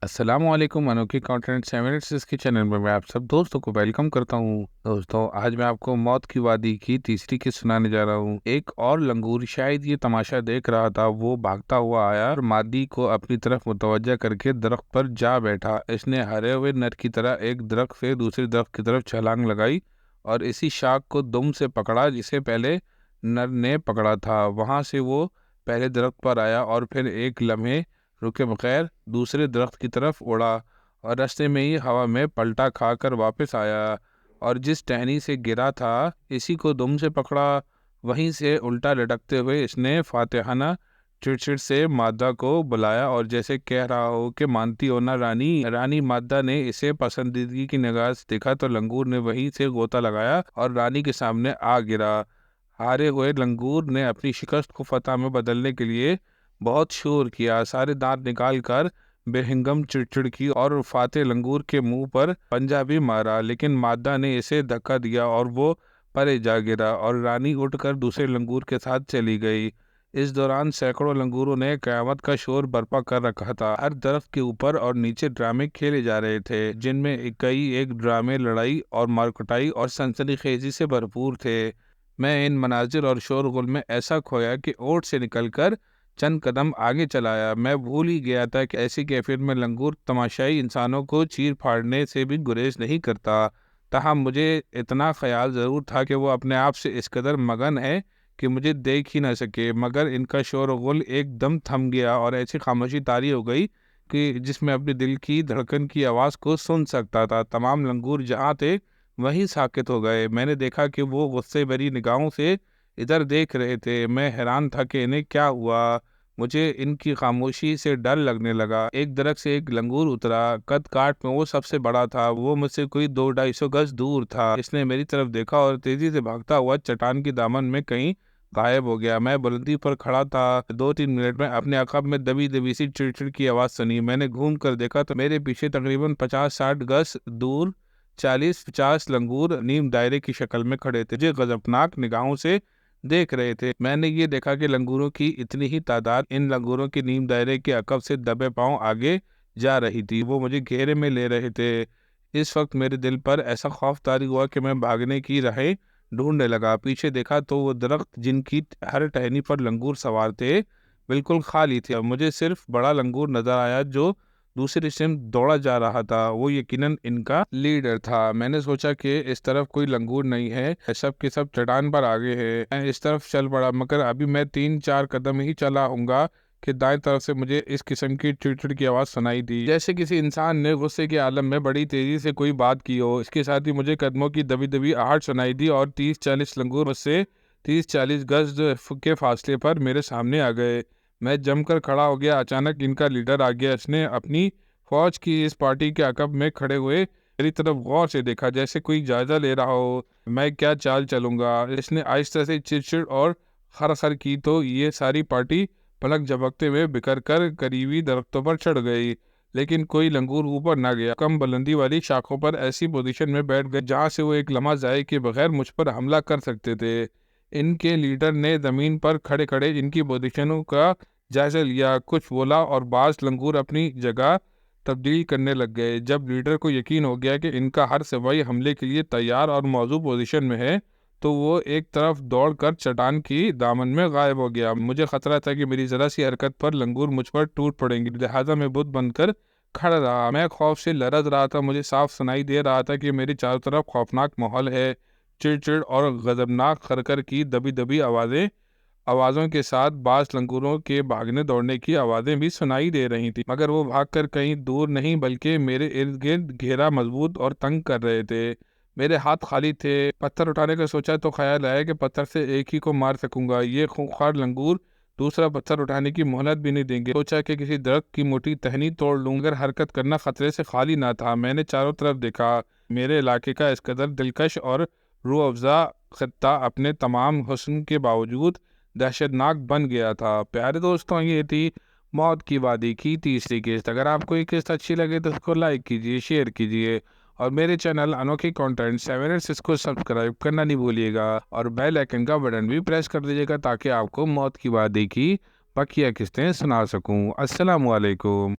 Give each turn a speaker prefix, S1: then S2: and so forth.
S1: अस्सलामुअलैकुम। अनोखी कंटेंट 7 के चैनल में मैं आप सब दोस्तों को वेलकम करता हूँ। दोस्तों, आज मैं आपको मौत की वादी की तीसरी किस्त सुनाने जा रहा हूँ। एक और लंगूर शायद ये तमाशा देख रहा था। वो भागता हुआ आया और मादी को अपनी तरफ मुतवज्जा करके दरख्त पर जा बैठा। इसने हरे हुए नर की तरह एक दरख्त से दूसरे दरख्त की तरफ छलांग लगाई और इसी शाख को दुम से पकड़ा जिसे पहले नर ने पकड़ा था। वहां से वो पहले दरख्त पर आया और फिर एक लम्हे रुके बगैर दूसरे दरख्त की तरफ उड़ा और रास्ते में ही हवा में पलटा खाकर वापस आया और जिस टहनी से गिरा था इसी को दुम से पकड़ा। वहीं से उल्टा लटकते हुए इसने फातिहाना चिड़चिड़ से मादा को बुलाया और जैसे कह रहा हो कि मानती हो ना रानी। रानी मादा ने इसे पसंदीदगी की निगाह से देखा तो लंगूर ने वहीं से गोता लगाया और रानी के सामने आ गिरा। हारे हुए लंगूर ने अपनी शिकस्त को फतह में बदलने के लिए बहुत शोर किया, सारे दांत निकाल कर बेहंगम चिड़चिड़ की और फाते लंगूर के मुंह पर पंजा भी मारा, लेकिन मादा ने इसे धक्का दिया और वो परे जा गिरा और रानी उठकर दूसरे लंगूर के साथ चली गई। इस दौरान सैकड़ों लंगूरों ने कयामत का शोर बर्पा कर रखा था। हर दरख्त के ऊपर और नीचे ड्रामे खेले जा रहे थे, जिनमें कई एक ड्रामे लड़ाई और मारकुटाई और सनसनीखेजी से भरपूर थे। मैं इन मनाजिर और शोरगुल में ऐसा खोया कि ओट से निकलकर चंद कदम आगे चलाया। मैं भूल ही गया था कि ऐसी कैफियत में लंगूर तमाशाई इंसानों को चीर फाड़ने से भी गुरेज नहीं करता। ताहम मुझे इतना ख्याल ज़रूर था कि वो अपने आप से इस कदर मगन है कि मुझे देख ही ना सके, मगर इनका शोरगुल एकदम थम गया और ऐसी खामोशी तारी हो गई कि जिसमें अपने दिल की धड़कन की आवाज़ को सुन सकता था। तमाम लंगूर जहाँ थे वहीं साकित हो गए। मैंने देखा कि वो गुस्से भरी निगाहों से इधर देख रहे थे। मैं हैरान था कि इन्हें क्या हुआ। मुझे इनकी खामोशी से डर लगने लगा। एक दरख्त से एक लंगूर उतरा। कद काठ में वो सबसे बड़ा था। वो मुझसे कोई 200-250 गज दूर था। इसने मेरी तरफ देखा और तेजी से भागता हुआ चट्टान की दामन में कहीं गायब हो गया। मैं बुलंदी पर खड़ा था। 2-3 मिनट में अपने अकब में दबी दबी सी चिड़चिड़ की आवाज़ सुनी। मैंने घूम कर देखा तो मेरे पीछे तकरीबन 50-60 गज दूर 40-50 लंगूर नीम दायरे की शक्ल में खड़े थे, जो गजबनाक निगाहों से देख रहे थे। मैंने ये देखा कि लंगूरों की इतनी ही तादाद इन लंगूरों के नीम दायरे के अकब से दबे पांव आगे जा रही थी। वो मुझे घेरे में ले रहे थे। इस वक्त मेरे दिल पर ऐसा खौफ तारी हुआ कि मैं भागने की राहें ढूंढने लगा। पीछे देखा तो वो दरख्त जिनकी हर टहनी पर लंगूर सवार थे बिल्कुल खाली थे। मुझे सिर्फ बड़ा लंगूर नजर आया जो दूसरी सिम दौड़ा जा रहा था। वो यकीनन इनका लीडर था। मैंने सोचा कि इस तरफ कोई लंगूर नहीं है, सब के सब चट्टान पर आगे है। मैं इस तरफ चल पड़ा, मगर अभी मैं 3-4 कदम ही चला हूँगा कि दाएं तरफ से मुझे इस किस्म की चिड़चिड़ की आवाज़ सुनाई दी, जैसे किसी इंसान ने गुस्से के आलम में बड़ी तेजी से कोई बात की हो। इसके साथ ही मुझे कदमों की दबी दबी आहट सुनाई दी और 30-40 लंगूर मुझसे 30-40 गज के फासले पर मेरे सामने आ गए। मैं जमकर खड़ा हो गया। अचानक इनका लीडर आ गया। इसने अपनी फौज की इस पार्टी के अकब में खड़े हुए मेरी तरफ गौर से देखा, जैसे कोई जायजा ले रहा हो मैं क्या चाल चलूंगा। इसने आहिस्ता से चिड़चिड़ और खर की तो ये सारी पार्टी पलक झपकते हुए बिखर कर करीबी दरख्तों पर चढ़ गई, लेकिन कोई लंगूर ऊपर ना गया। कम बुलंदी वाली शाखों पर ऐसी पोजीशन में बैठ गए जहां से वो एक लम्हा जाए के बगैर मुझ पर हमला कर सकते थे। इनके लीडर ने जमीन पर खड़े खड़े इनकी पोजीशनों का जायजा लिया, कुछ बोला और बाज लंगूर अपनी जगह तब्दील करने लग गए। जब लीडर को यकीन हो गया कि इनका हर सिपाही हमले के लिए तैयार और मौजूद पोजीशन में है, तो वो एक तरफ दौड़कर चट्टान की दामन में गायब हो गया। मुझे खतरा था कि मेरी जरा सी हरकत पर लंगूर मुझ पर टूट पड़ेंगे, लिहाजा मैं बुत बनकर खड़ा रहा। मैं खौफ से लरज रहा था। मुझे साफ सुनाई दे रहा था कि मेरे चारों तरफ खौफनाक माहौल है। चिड़चिड़ और गजबनाक खरखर की दबी दबी आवाज़ों के साथ बाज लंगूरों के भागने दौड़ने की आवाज़ें भी सुनाई दे रही थी, मगर वो भागकर कहीं दूर नहीं बल्कि मेरे इर्द गिर्द घेरा मजबूत और तंग कर रहे थे। मेरे हाथ खाली थे। पत्थर उठाने का सोचा तो ख्याल आया कि पत्थर से एक ही को मार सकूंगा। ये खूंखार लंगूर दूसरा पत्थर उठाने की मोहलत भी नहीं देंगे। सोचा कि किसी दरख्त की मोटी टहनी तोड़ लूं, मगर हरकत करना खतरे से खाली ना था। मैंने चारों तरफ देखा। मेरे इलाके का इस कदर दिलकश और रूह अफ़ज़ा खत्ता अपने तमाम हुस्न के बावजूद दहशतनाक बन गया था। प्यारे दोस्तों, ये थी मौत की वादी की तीसरी किस्त। अगर आपको ये किस्त अच्छी लगे तो उसको लाइक कीजिए, शेयर कीजिए और मेरे चैनल अनोखी कंटेंट 7 को सब्सक्राइब करना नहीं भूलिएगा और बेल आइकन का बटन भी प्रेस कर दीजिएगा ताकि आपको मौत की वादी की बकिया किस्तें सुना सकूं। अस्सलाम वालेकुम।